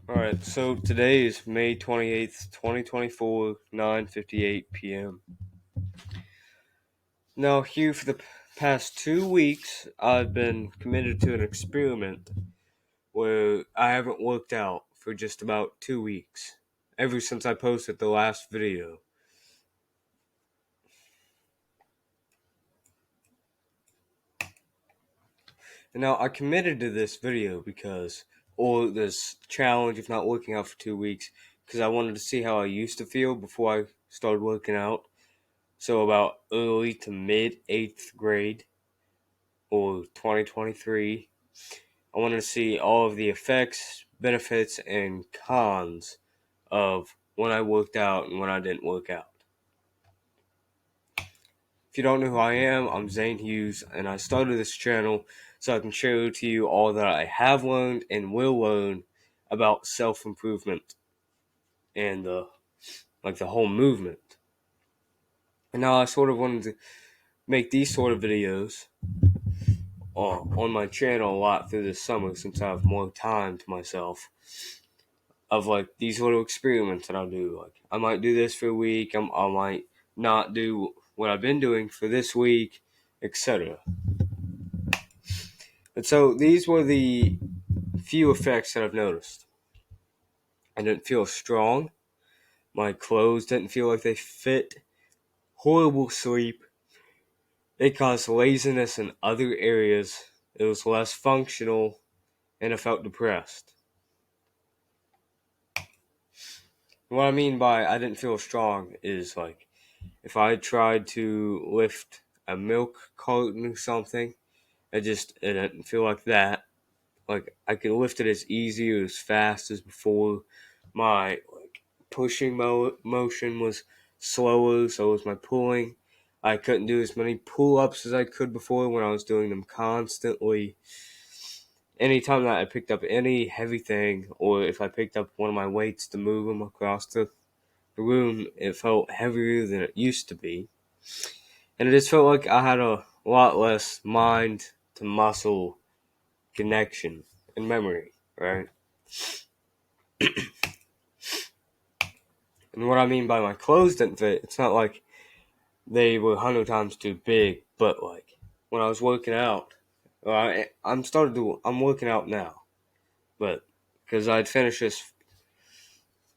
Alright, so today is May 28th, 2024, 9:58 p.m. Now, here for the past 2 weeks, I've been committed to an experiment where I haven't worked out for just about 2 weeks, ever since I posted the last video. And now, I committed to this video or this challenge of not working out for 2 weeks, because I wanted to see how I used to feel before I started working out. So about early to mid 8th grade or 2023, I wanted to see all of the effects, benefits, and cons of when I worked out and when I didn't work out. If you don't know who I am, I'm Zane Hughes, and I started this channel so I can share to you all that I have learned and will learn about self-improvement and the whole movement. And now I sort of wanted to make these sort of videos on my channel a lot through this summer since I have more time to myself of like these little experiments that I'll do. Like I might do this for a week, I might not do what I've been doing for this week, etc. And so these were the few effects that I've noticed. I didn't feel strong. My clothes didn't feel like they fit. Horrible sleep. It caused laziness in other areas. It was less functional, and I felt depressed. What I mean by I didn't feel strong is like if I tried to lift a milk carton or something, it didn't feel like that. Like I could lift it as easy or as fast as before. My pushing motion was slower, so was my pulling. I couldn't do as many pull-ups as I could before when I was doing them constantly. Anytime that I picked up any heavy thing, or if I picked up one of my weights to move them across the room, it felt heavier than it used to be. And it just felt like I had a lot less mind to muscle connection and memory, right? And what I mean by my clothes didn't fit, it's not like they were 100 times too big, but like when I was working out, I'm working out now, but because I'd finished this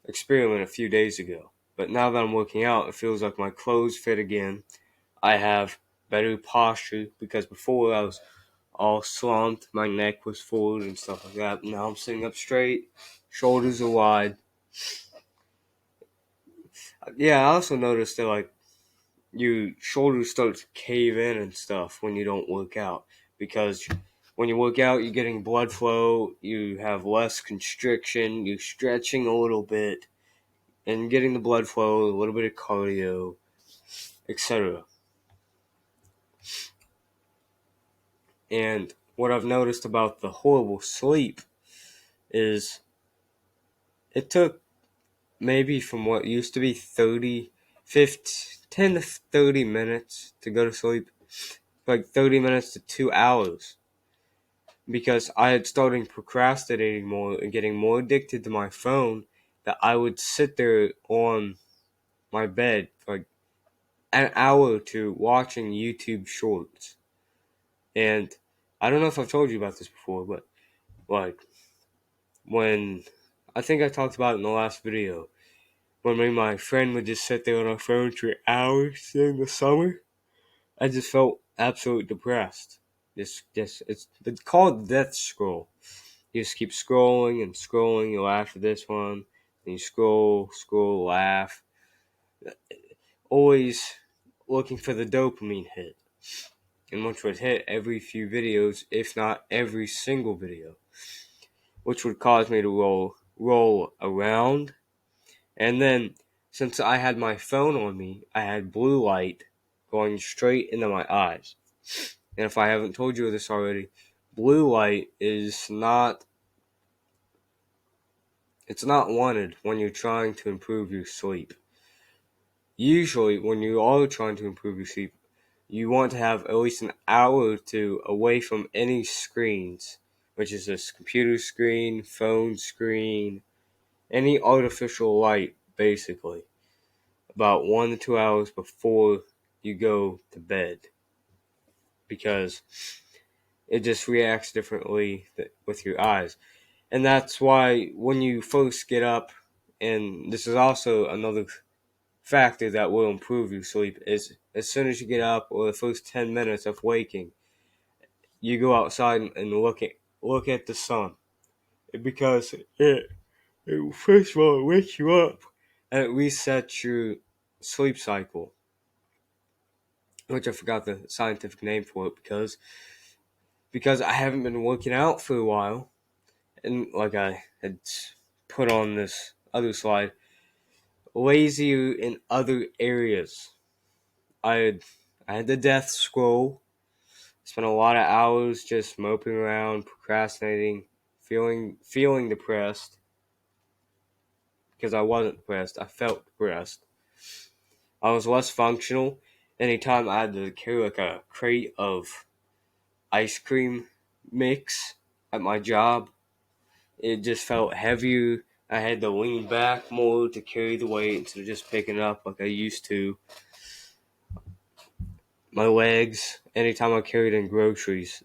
experiment a few days ago. But now that I'm working out, it feels like my clothes fit again. I have better posture because before I was all slumped, my neck was forward and stuff like that. Now I'm sitting up straight, shoulders are wide. Yeah, I also noticed that like your shoulders start to cave in and stuff when you don't work out because when you work out, you're getting blood flow, you have less constriction, you're stretching a little bit, and getting the blood flow, a little bit of cardio, etc. And what I've noticed about the horrible sleep is it took maybe from what used to be 10 to 30 minutes to go to sleep, like 30 minutes to 2 hours, because I had started procrastinating more and getting more addicted to my phone that I would sit there on my bed for like an hour or two watching YouTube shorts. And I don't know if I've told you about this before, but like when I think I talked about it in the last video, when me and my friend would just sit there on our phones for hours during the summer, I just felt absolutely depressed. It's called death scroll. You just keep scrolling and scrolling. You laugh at this one, and you scroll, laugh. Always looking for the dopamine hit, and which would hit every few videos, if not every single video, which would cause me to roll around. And then, since I had my phone on me, I had blue light going straight into my eyes. And if I haven't told you this already, blue light is not it's not wanted when you're trying to improve your sleep. Usually, when you are trying to improve your sleep, you want to have at least an hour or two away from any screens, which is this computer screen, phone screen, any artificial light, basically, about 1 to 2 hours before you go to bed, because it just reacts differently with your eyes. And that's why when you first get up, and this is also another factor that will improve your sleep, is as soon as you get up or the first 10 minutes of waking, you go outside and look at the sun, because it first of all, it wakes you up and it resets your sleep cycle, which I forgot the scientific name for it, because I haven't been working out for a while, and like I had put on this other slide, lazier in other areas. I had the death scroll, spent a lot of hours just moping around, procrastinating, feeling depressed, because I wasn't depressed, I felt depressed. I was less functional. Anytime I had to carry like a crate of ice cream mix at my job, it just felt heavier. I had to lean back more to carry the weight instead of just picking it up like I used to. My legs, anytime I carried in groceries,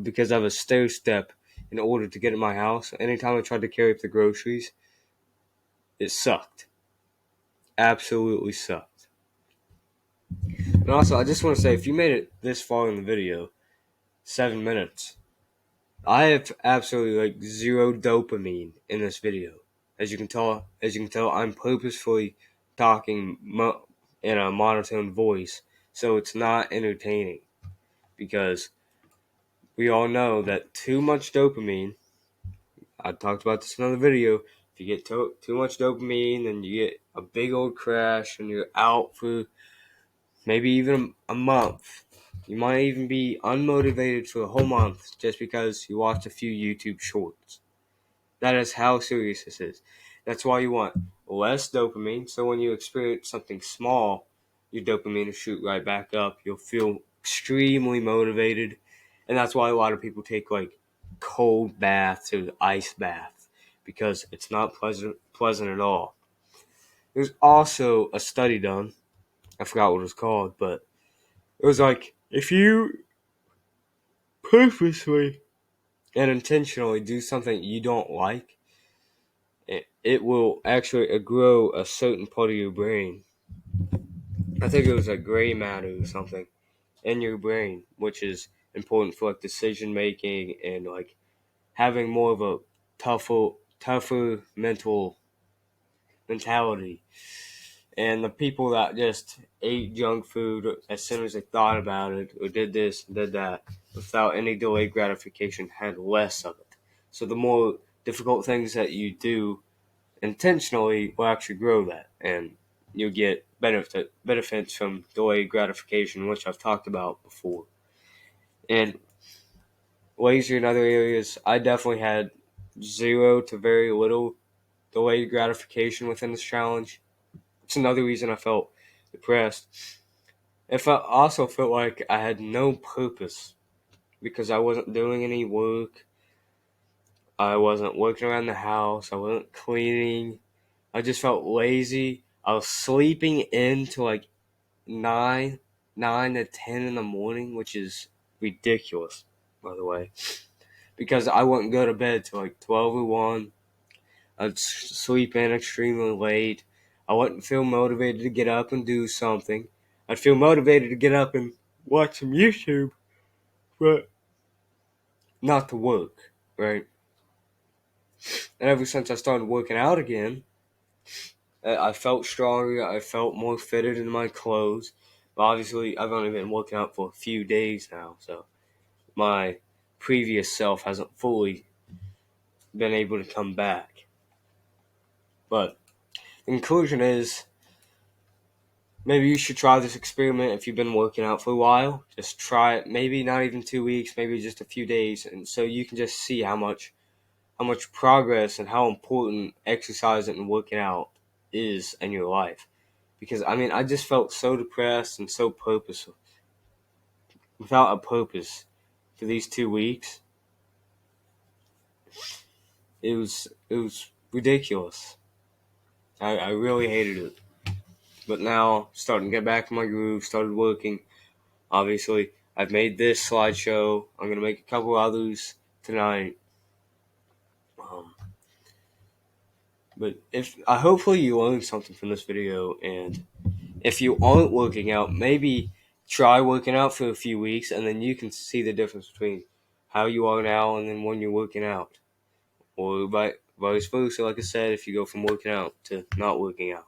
because I have a stair step in order to get in my house, anytime I tried to carry up the groceries, it sucked. Absolutely sucked. And also, I just want to say, if you made it this far in the video, 7 minutes, I have absolutely like zero dopamine in this video. As you can tell, I'm purposefully talking in a monotone voice, so it's not entertaining. Because we all know that too much dopamine. I talked about this in another video. If you get too much dopamine, then you get a big old crash, and you're out for maybe even a month. You might even be unmotivated for a whole month just because you watched a few YouTube shorts. That is how serious this is. That's why you want less dopamine, so when you experience something small, your dopamine will shoot right back up. You'll feel extremely motivated, and that's why a lot of people take like cold baths or ice baths, because it's not pleasant at all. There's also a study done. I forgot what it was called, but it was like, if you purposely and intentionally do something you don't like, it will actually grow a certain part of your brain. I think it was like gray matter or something in your brain, which is important for like decision making and like having more of a tougher mentality. And the people that just ate junk food as soon as they thought about it, or did this and did that without any delayed gratification, had less of it. So the more difficult things that you do intentionally will actually grow that, and you'll get benefits from delayed gratification, which I've talked about before. And later in other areas, I definitely had zero to very little delayed gratification within this challenge. It's another reason I felt depressed. I also felt like I had no purpose, because I wasn't doing any work. I wasn't working around the house. I wasn't cleaning. I just felt lazy. I was sleeping in to like 9, 9 to 10 in the morning, which is ridiculous, by the way, because I wouldn't go to bed till like 12 or 1. I'd sleep in extremely late. I wouldn't feel motivated to get up and do something. I'd feel motivated to get up and watch some YouTube, but not to work, right? And ever since I started working out again, I felt stronger. I felt more fitted in my clothes. But obviously, I've only been working out for a few days now, so my previous self hasn't fully been able to come back. But the conclusion is, maybe you should try this experiment if you've been working out for a while. Just try it, maybe not even 2 weeks, maybe just a few days, and so you can just see how much progress and how important exercising and working out is in your life. Because I mean, I just felt so depressed and so purposeless, without a purpose, for these 2 weeks. It It was ridiculous. I really hated it. But now, starting to get back in my groove, started working. Obviously, I've made this slideshow. I'm going to make a couple others tonight. But hopefully you learned something from this video, and if you aren't working out, maybe try working out for a few weeks, and then you can see the difference between how you are now and then when you're working out. Or vice versa, like I said, if you go from working out to not working out.